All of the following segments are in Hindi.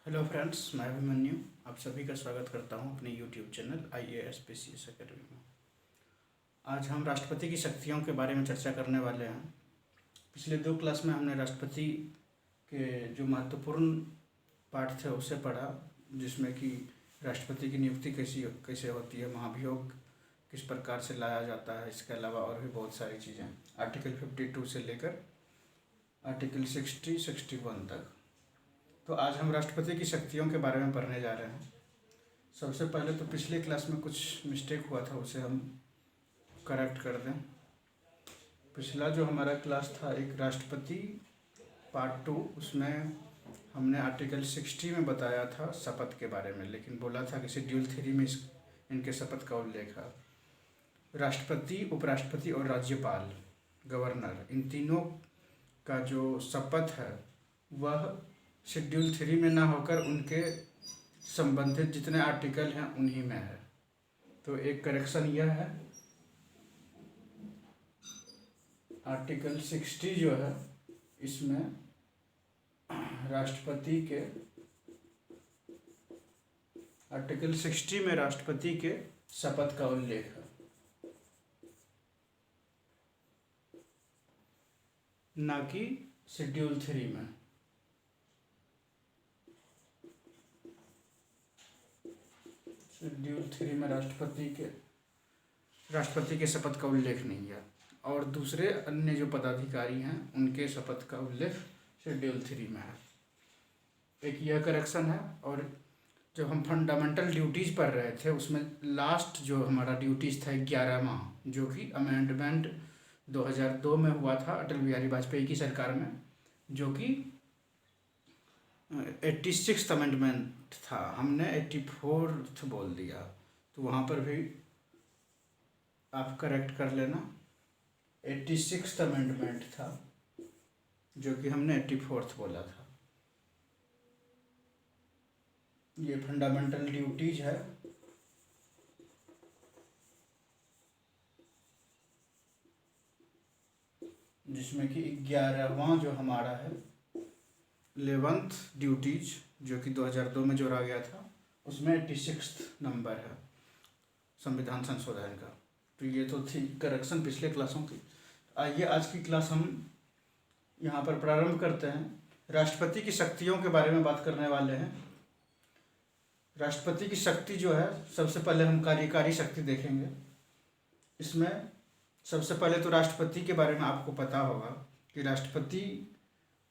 हेलो फ्रेंड्स, मैं अभिमन्यु आप सभी का स्वागत करता हूं अपने YouTube channel IAS PCS academy में। आज हम राष्ट्रपति की शक्तियों के बारे में चर्चा करने वाले हैं। पिछले 2 क्लास में हमने राष्ट्रपति के जो महत्वपूर्ण पाठ थे उसे पढ़ा, जिसमें कि राष्ट्रपति की नियुक्ति कैसे होती है, महाभियोग किस प्रकार से लाया जाता है, इसके अलावा और भी बहुत सारी चीज़ें आर्टिकल 52 से लेकर आर्टिकल 61 तक। तो आज हम राष्ट्रपति की शक्तियों के बारे में पढ़ने जा रहे हैं। सबसे पहले तो पिछले क्लास में कुछ मिस्टेक हुआ था, उसे हम करेक्ट कर दें। पिछला जो हमारा क्लास था एक राष्ट्रपति पार्ट 2, उसमें हमने आर्टिकल 60 में बताया था शपथ के बारे में, लेकिन बोला था कि शेड्यूल 3 में इनके शपथ का उल्लेख है। राष्ट्रपति, उपराष्ट्रपति और राज्यपाल, गवर्नर, इन तीनों का जो शपथ है वह शेड्यूल 3 में ना होकर उनके संबंधित जितने आर्टिकल हैं उन्हीं में है। तो एक करेक्शन यह है, आर्टिकल 60 जो है इसमें राष्ट्रपति के आर्टिकल 60 में राष्ट्रपति के शपथ का उल्लेख है, ना कि शेड्यूल 3 में। शेड्यूल 3 में राष्ट्रपति के शपथ का उल्लेख नहीं है, और दूसरे अन्य जो पदाधिकारी हैं उनके शपथ का उल्लेख शेड्यूल 3 में है। एक यह करेक्शन है। और जब हम फंडामेंटल ड्यूटीज़ पढ़ रहे थे उसमें लास्ट जो हमारा ड्यूटीज़ था 11वां, जो कि अमेंडमेंट 2002 में हुआ था अटल बिहारी वाजपेयी की सरकार में, जो कि 86th अमेंडमेंट था। हमने 84th बोल दिया, तो वहाँ पर भी आप करेक्ट कर लेना। 86th अमेंडमेंट था जो कि हमने 84th बोला था। ये फंडामेंटल ड्यूटीज है। जिसमें कि 11वां जो हमारा है 11th ड्यूटीज, जो कि 2002 में जोड़ा गया था, उसमें 86th नंबर है संविधान संशोधन का। तो ये तो थी करेक्शन पिछले क्लासों की। आइए आज की क्लास हम यहाँ पर प्रारंभ करते हैं। राष्ट्रपति की शक्तियों के बारे में बात करने वाले हैं। राष्ट्रपति की शक्ति जो है, सबसे पहले हम कार्यकारी शक्ति देखेंगे। इसमें सबसे पहले तो राष्ट्रपति के बारे में आपको पता होगा कि राष्ट्रपति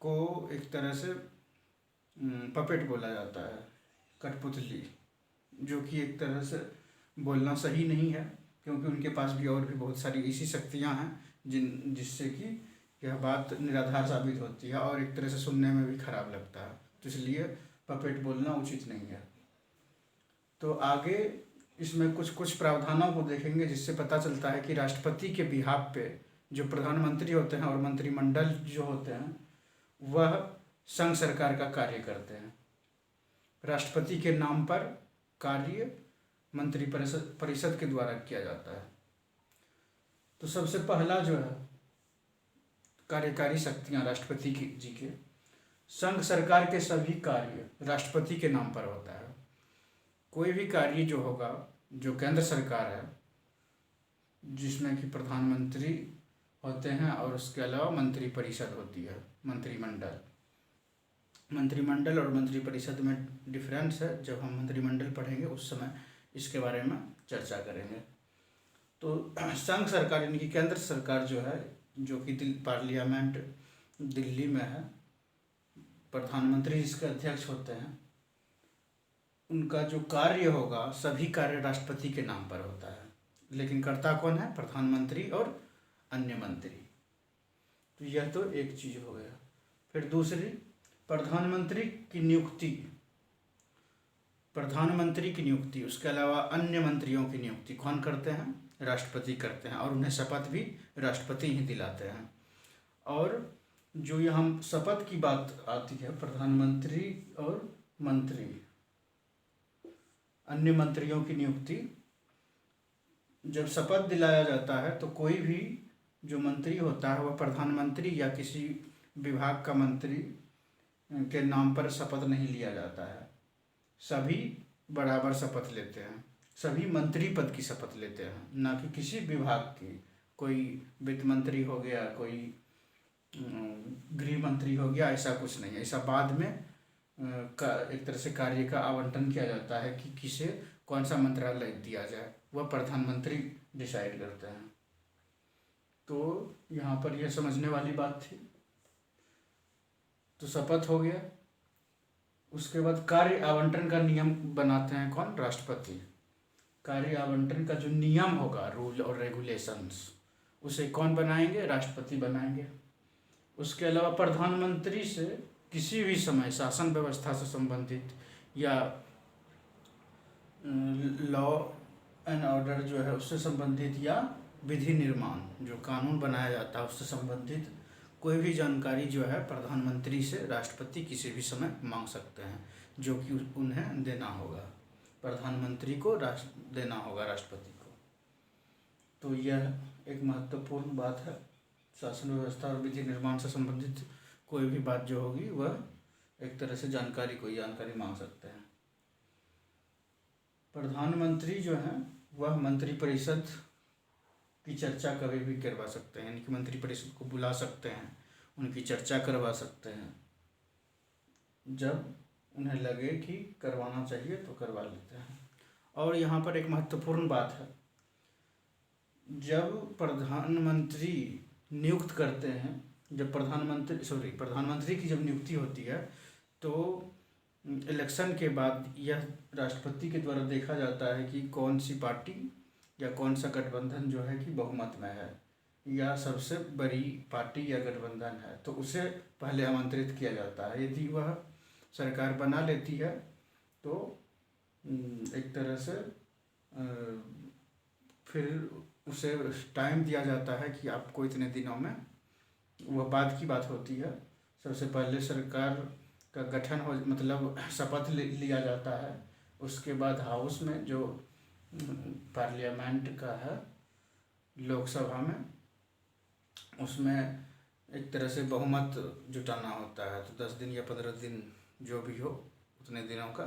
को एक तरह से पपेट बोला जाता है, कठपुतली, जो कि एक तरह से बोलना सही नहीं है, क्योंकि उनके पास भी और भी बहुत सारी ऐसी शक्तियां हैं जिससे कि यह बात निराधार साबित होती है और एक तरह से सुनने में भी खराब लगता है। तो इसलिए पपेट बोलना उचित नहीं है। तो आगे इसमें कुछ प्रावधानों को देखेंगे, जिससे पता चलता है कि राष्ट्रपति के बिहाफ पे जो प्रधानमंत्री होते हैं और मंत्रिमंडल जो होते हैं वह संघ सरकार का कार्य करते हैं। राष्ट्रपति के नाम पर कार्य मंत्री परिषद के द्वारा किया जाता है। तो सबसे पहला जो है कार्यकारी शक्तियां राष्ट्रपति जी के, संघ सरकार के सभी कार्य राष्ट्रपति के नाम पर होता है। कोई भी कार्य जो होगा, जो केंद्र सरकार है, जिसमें कि प्रधानमंत्री होते हैं और उसके अलावा मंत्री परिषद होती है, मंत्रिमंडल और मंत्री परिषद में डिफरेंस है। जब हम मंत्रिमंडल पढ़ेंगे उस समय इसके बारे में चर्चा करेंगे। तो संघ सरकार यानी कि केंद्र सरकार जो है, जो कि पार्लियामेंट दिल्ली में है, प्रधानमंत्री जिसके अध्यक्ष होते हैं, उनका जो कार्य होगा सभी कार्य राष्ट्रपति के नाम पर होता है, लेकिन करता कौन है? प्रधानमंत्री और अन्य मंत्री। तो यह तो एक चीज़ हो गया। फिर दूसरी, प्रधानमंत्री की नियुक्ति, उसके अलावा अन्य मंत्रियों की नियुक्ति कौन करते हैं? राष्ट्रपति करते हैं, और उन्हें शपथ भी राष्ट्रपति ही दिलाते हैं। और जो यहाँ शपथ की बात आती है, प्रधानमंत्री और मंत्री, अन्य मंत्रियों की नियुक्ति, जब शपथ दिलाया जाता है तो कोई भी जो मंत्री होता है वह प्रधानमंत्री या किसी विभाग का मंत्री के नाम पर शपथ नहीं लिया जाता है। सभी बराबर शपथ लेते हैं, सभी मंत्री पद की शपथ लेते हैं, ना कि किसी विभाग की। कोई वित्त मंत्री हो गया, कोई गृह मंत्री हो गया, ऐसा कुछ नहीं है। ऐसा बाद में एक तरह से कार्य का आवंटन किया जाता है कि किसे कौन सा मंत्रालय दिया जाए, वह प्रधानमंत्री डिसाइड करते हैं। तो यहाँ पर यह समझने वाली बात थी। तो शपथ हो गया। उसके बाद कार्य आवंटन का नियम बनाते हैं कौन? राष्ट्रपति। कार्य आवंटन का जो नियम होगा, रूल और रेगुलेशंस, उसे कौन बनाएंगे? राष्ट्रपति बनाएंगे। उसके अलावा प्रधानमंत्री से किसी भी समय शासन व्यवस्था से संबंधित या लॉ एंड ऑर्डर जो है उससे संबंधित, या विधि निर्माण जो कानून बनाया जाता है उससे संबंधित कोई भी जानकारी जो है प्रधानमंत्री से राष्ट्रपति किसी भी समय मांग सकते हैं, जो कि उन्हें देना होगा, प्रधानमंत्री को देना होगा राष्ट्रपति को। तो यह एक महत्वपूर्ण बात है। शासन व्यवस्था और विधि निर्माण से संबंधित कोई भी बात जो होगी वह एक तरह से कोई जानकारी मांग सकते हैं। प्रधानमंत्री जो है वह मंत्रिपरिषद की चर्चा कभी भी करवा सकते हैं, यानी कि मंत्रिपरिषद को बुला सकते हैं, उनकी चर्चा करवा सकते हैं। जब उन्हें लगे कि करवाना चाहिए तो करवा लेते हैं। और यहाँ पर एक महत्वपूर्ण बात है, जब प्रधानमंत्री नियुक्त करते हैं, जब प्रधानमंत्री की जब नियुक्ति होती है तो इलेक्शन के बाद यह राष्ट्रपति के द्वारा देखा जाता है कि कौन सी पार्टी या कौन सा गठबंधन जो है कि बहुमत में है, या सबसे बड़ी पार्टी या गठबंधन है, तो उसे पहले आमंत्रित किया जाता है। यदि वह सरकार बना लेती है तो एक तरह से फिर उसे टाइम दिया जाता है कि आपको इतने दिनों में, वह बाद की बात होती है। सबसे पहले सरकार का गठन हो, मतलब शपथ लिया जाता है। उसके बाद हाउस में जो पार्लियामेंट का है, लोकसभा में, उसमें एक तरह से बहुमत जुटाना होता है। तो 10 दिन या 15 दिन जो भी हो, उतने दिनों का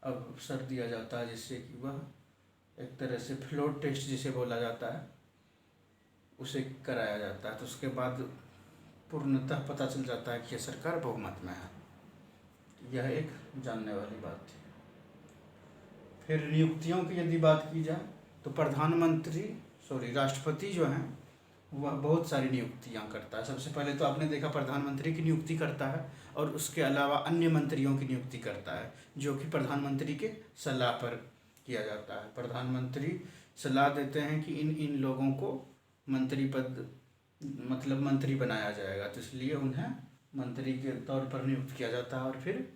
अवसर दिया जाता है, जिससे कि वह एक तरह से फ्लोर टेस्ट जिसे बोला जाता है उसे कराया जाता है। तो उसके बाद पूर्णतः पता चल जाता है कि यह सरकार बहुमत में है। यह एक जानने वाली बात थी। फिर नियुक्तियों की यदि बात की जाए तो राष्ट्रपति जो हैं वह बहुत सारी नियुक्तियां करता है। सबसे पहले तो आपने देखा प्रधानमंत्री की नियुक्ति करता है, और उसके अलावा अन्य मंत्रियों की नियुक्ति करता है, जो कि प्रधानमंत्री के सलाह पर किया जाता है। प्रधानमंत्री सलाह देते हैं कि इन लोगों को मंत्री पद, मतलब मंत्री बनाया जाएगा, तो इसलिए उन्हें मंत्री के तौर पर नियुक्त किया जाता है। और फिर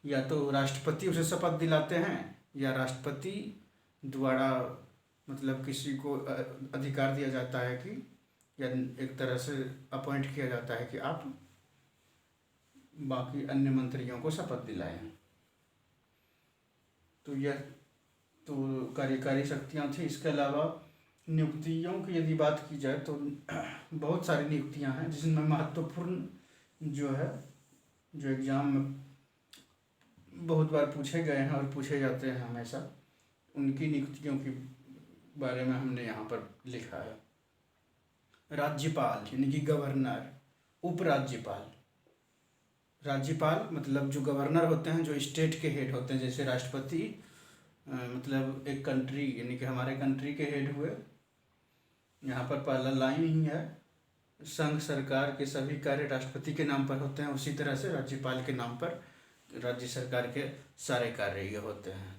या तो राष्ट्रपति उसे शपथ दिलाते हैं, या राष्ट्रपति द्वारा मतलब किसी को अधिकार दिया जाता है कि, या एक तरह से अपॉइंट किया जाता है कि आप बाकी अन्य मंत्रियों को शपथ दिलाएं। तो यह तो कार्यकारी शक्तियाँ थी। इसके अलावा नियुक्तियों की यदि बात की जाए तो बहुत सारी नियुक्तियां हैं, जिसमें महत्वपूर्ण जो है, जो एग्ज़ाम में बहुत बार पूछे गए हैं और पूछे जाते हैं हमेशा, उनकी नियुक्तियों के बारे में हमने यहाँ पर लिखा है। राज्यपाल यानी कि गवर्नर, उपराज्यपाल। राज्यपाल मतलब जो गवर्नर होते हैं, जो स्टेट के हेड होते हैं, जैसे राष्ट्रपति मतलब एक कंट्री यानी कि हमारे कंट्री के हेड हुए। यहाँ पर पहला लाइन ही है, संघ सरकार के सभी कार्य राष्ट्रपति के नाम पर होते हैं, उसी तरह से राज्यपाल के नाम पर राज्य सरकार के सारे कार्य ये होते हैं।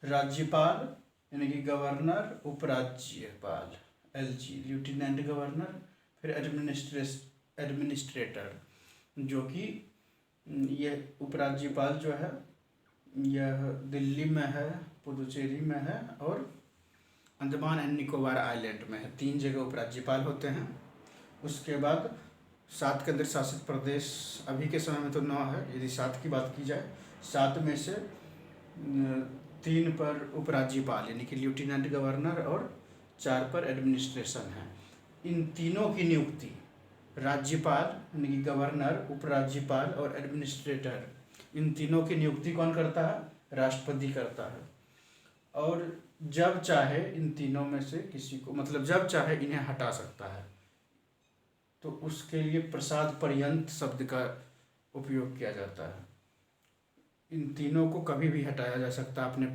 राज्यपाल यानी कि गवर्नर, उपराज्यपाल LG लेफ्टिनेंट गवर्नर, फिर एडमिनिस्ट्रेटर, जो कि ये उपराज्यपाल जो है यह दिल्ली में है, पुदुचेरी में है और अंडमान एंड निकोबार आइलैंड में है। 3 जगह उपराज्यपाल होते हैं। उसके बाद 7 केंद्र शासित प्रदेश, अभी के समय में तो 9 है, यदि 7 की बात की जाए, 7 में से 3 पर उपराज्यपाल यानी कि लेफ्टिनेंट गवर्नर और 4 पर एडमिनिस्ट्रेशन है। इन तीनों की नियुक्ति राज्यपाल यानी कि गवर्नर, उपराज्यपाल और एडमिनिस्ट्रेटर, इन तीनों की नियुक्ति कौन करता है? राष्ट्रपति करता है। और जब चाहे इन तीनों में से किसी को, मतलब जब चाहे इन्हें हटा सकता है। तो उसके लिए प्रसाद पर्यंत शब्द का उपयोग किया जाता है। इन तीनों को कभी भी हटाया जा सकता है अपने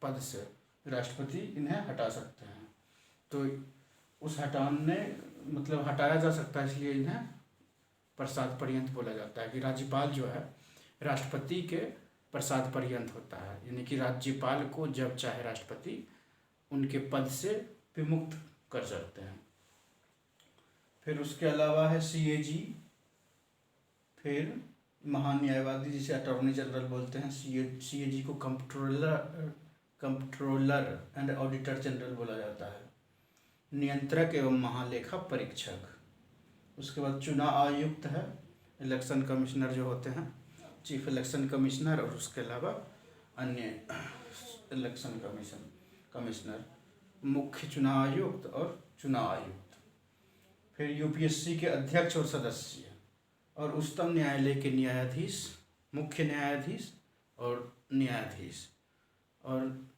पद से, राष्ट्रपति इन्हें हटा सकते हैं। तो उस हटाने मतलब हटाया जा सकता है, इसलिए इन्हें प्रसाद पर्यंत बोला जाता है कि राज्यपाल जो है राष्ट्रपति के प्रसाद पर्यंत होता है, यानी कि राज्यपाल को जब चाहे राष्ट्रपति उनके पद से विमुक्त कर सकते हैं। फिर उसके अलावा है CAG, फिर महान्यायवादी जिसे अटॉर्नी जनरल बोलते हैं। CAG को कंप्ट्रोलर एंड ऑडिटर जनरल बोला जाता है। नियंत्रक एवं महालेखा परीक्षक। उसके बाद चुनाव आयुक्त है, इलेक्शन कमिश्नर जो होते हैं, चीफ इलेक्शन कमिश्नर, और उसके अलावा अन्य इलेक्शन कमिश्नर, मुख्य चुनाव आयुक्त और चुनाव आयुक्त। फिर UPSC के अध्यक्ष और सदस्य और उच्चतम न्यायालय के न्यायाधीश, मुख्य न्यायाधीश और न्यायाधीश, और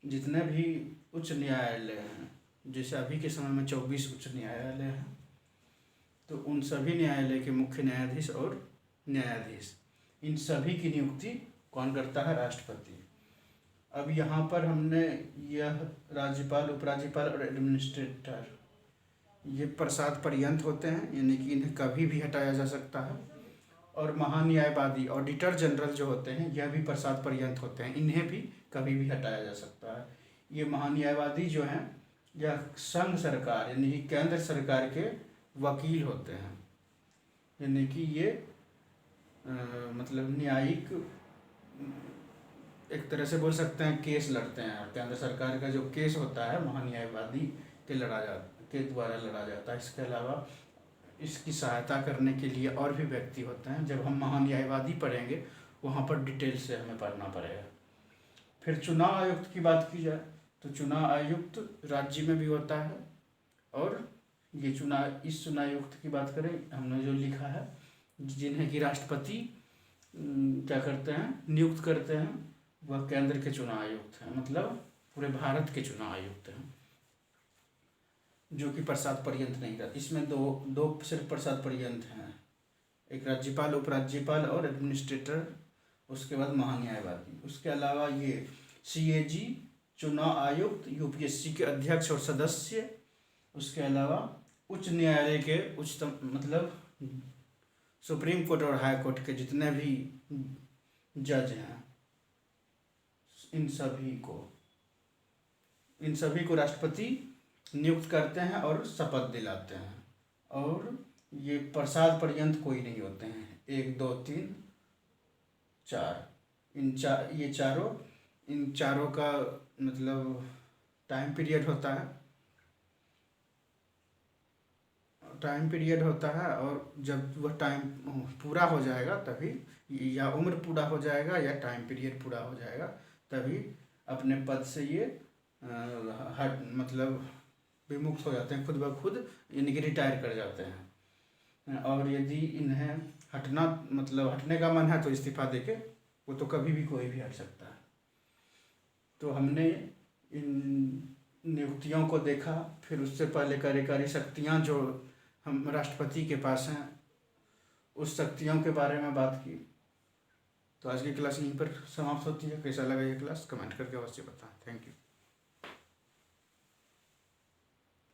जितने भी उच्च न्यायालय हैं, जैसे अभी के समय में 24 उच्च न्यायालय हैं, तो उन सभी न्यायालय के मुख्य न्यायाधीश और न्यायाधीश, इन सभी की नियुक्ति कौन करता है? राष्ट्रपति। अब यहाँ पर हमने यह राज्यपाल, उपराज्यपाल और एडमिनिस्ट्रेटर, ये प्रसाद पर्यंत होते हैं, यानी कि इन्हें कभी भी हटाया जा सकता है। और महान्यायवादी, ऑडिटर जनरल जो होते हैं, यह भी प्रसाद पर्यंत होते हैं, इन्हें भी कभी भी हटाया जा सकता है। ये महान्यायवादी जो हैं यह संघ सरकार यानी कि केंद्र सरकार के वकील होते हैं, यानी कि ये मतलब न्यायिक एक तरह से बोल सकते हैं, केस लड़ते हैं। केंद्र सरकार का जो केस होता है महान्यायवादी के द्वारा लड़ा जाता है। इसके अलावा इसकी सहायता करने के लिए और भी व्यक्ति होते हैं। जब हम महान्यायवादी पढ़ेंगे वहाँ पर डिटेल से हमें पढ़ना पड़ेगा। फिर चुनाव आयुक्त की बात की जाए तो चुनाव आयुक्त राज्य में भी होता है, और ये इस चुनाव आयुक्त की बात करें, हमने जो लिखा है, जिन्हें कि राष्ट्रपति क्या करते हैं? नियुक्त करते हैं, वह केंद्र के चुनाव आयुक्त हैं, मतलब पूरे भारत के चुनाव आयुक्त हैं, जो कि प्रसाद पर्यंत नहीं रहते। इसमें दो सिर्फ प्रसाद पर्यंत हैं, एक राज्यपाल, उपराज्यपाल और एडमिनिस्ट्रेटर, उसके बाद महान्यायवादी। उसके अलावा ये CAG, चुनाव आयुक्त, UPSC के अध्यक्ष और सदस्य, उसके अलावा उच्च न्यायालय के उच्चतम मतलब सुप्रीम कोर्ट और हाई कोर्ट के जितने भी जज हैं, इन सभी को राष्ट्रपति नियुक्त करते हैं और शपथ दिलाते हैं। और ये प्रसाद पर्यंत कोई नहीं होते हैं, 1 2 3 4, इन चारों का मतलब टाइम पीरियड होता है, और जब वह टाइम पूरा हो जाएगा तभी, या उम्र पूरा हो जाएगा या टाइम पीरियड पूरा हो जाएगा, तभी अपने पद से ये मतलब विमुक्त हो जाते हैं खुद ब खुद, यानी कि रिटायर कर जाते हैं। और यदि इन्हें हटने का मन है तो इस्तीफा देके, वो तो कभी भी कोई भी हट सकता है। तो हमने इन नियुक्तियों को देखा, फिर उससे पहले कार्यकारी शक्तियाँ जो हम राष्ट्रपति के पास हैं, उस शक्तियों के बारे में बात की। तो आज की क्लास यहीं पर समाप्त होती है। कैसा लगा ये क्लास कमेंट करके अवश्य बताएं। Thank you.